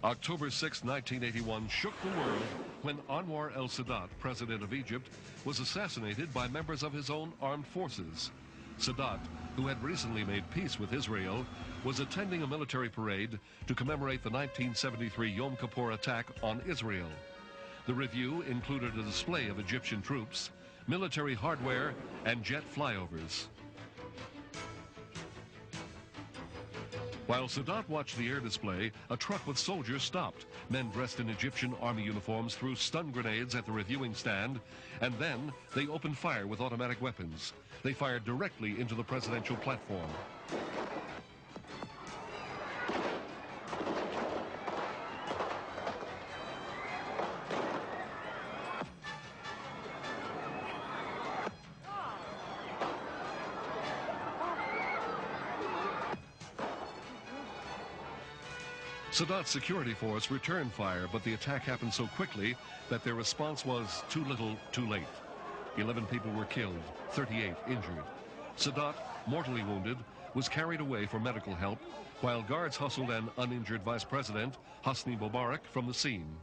October 6, 1981 shook the world when Anwar el-Sadat, president of Egypt, was assassinated by members of his own armed forces. Sadat, who had recently made peace with Israel, was attending a military parade to commemorate the 1973 Yom Kippur attack on Israel. The review included a display of Egyptian troops, military hardware, and jet flyovers. While Sadat watched the air display, a truck with soldiers stopped. Men dressed in Egyptian army uniforms threw stun grenades at the reviewing stand, and then they opened fire with automatic weapons. They fired directly into the presidential platform. Sadat's security force returned fire, but the attack happened so quickly that their response was too little, too late. 11 people were killed, 38 injured. Sadat, mortally wounded, was carried away for medical help, while guards hustled an uninjured vice president, Hosni Mubarak, from the scene.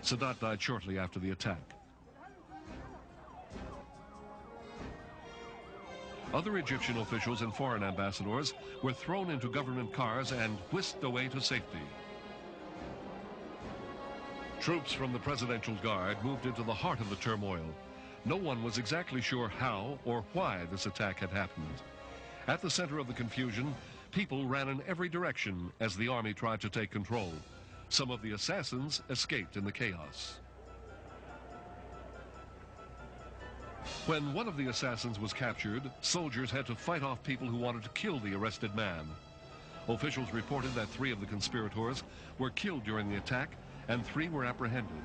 Sadat died shortly after the attack. Other Egyptian officials and foreign ambassadors were thrown into government cars and whisked away to safety. Troops from the Presidential Guard moved into the heart of the turmoil. No one was exactly sure how or why this attack had happened. At the center of the confusion, people ran in every direction as the army tried to take control. Some of the assassins escaped in the chaos. When one of the assassins was captured, soldiers had to fight off people who wanted to kill the arrested man. Officials reported that 3 of the conspirators were killed during the attack and 3 were apprehended.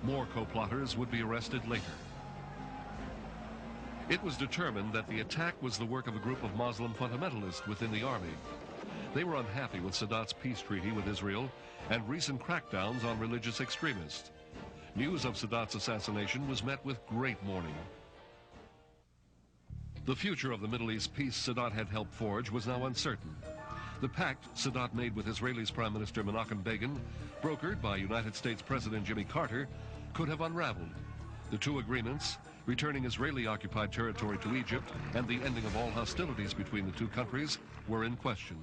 More co-plotters would be arrested later. It was determined that the attack was the work of a group of Muslim fundamentalists within the army. They were unhappy with Sadat's peace treaty with Israel and recent crackdowns on religious extremists. News of Sadat's assassination was met with great mourning. The future of the Middle East peace Sadat had helped forge was now uncertain. The pact Sadat made with Israel's Prime Minister Menachem Begin, brokered by United States President Jimmy Carter, could have unraveled. The 2 agreements, returning Israeli-occupied territory to Egypt and the ending of all hostilities between the 2 countries, were in question.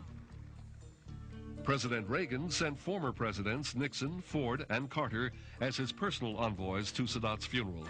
President Reagan sent former presidents Nixon, Ford, and Carter as his personal envoys to Sadat's funeral.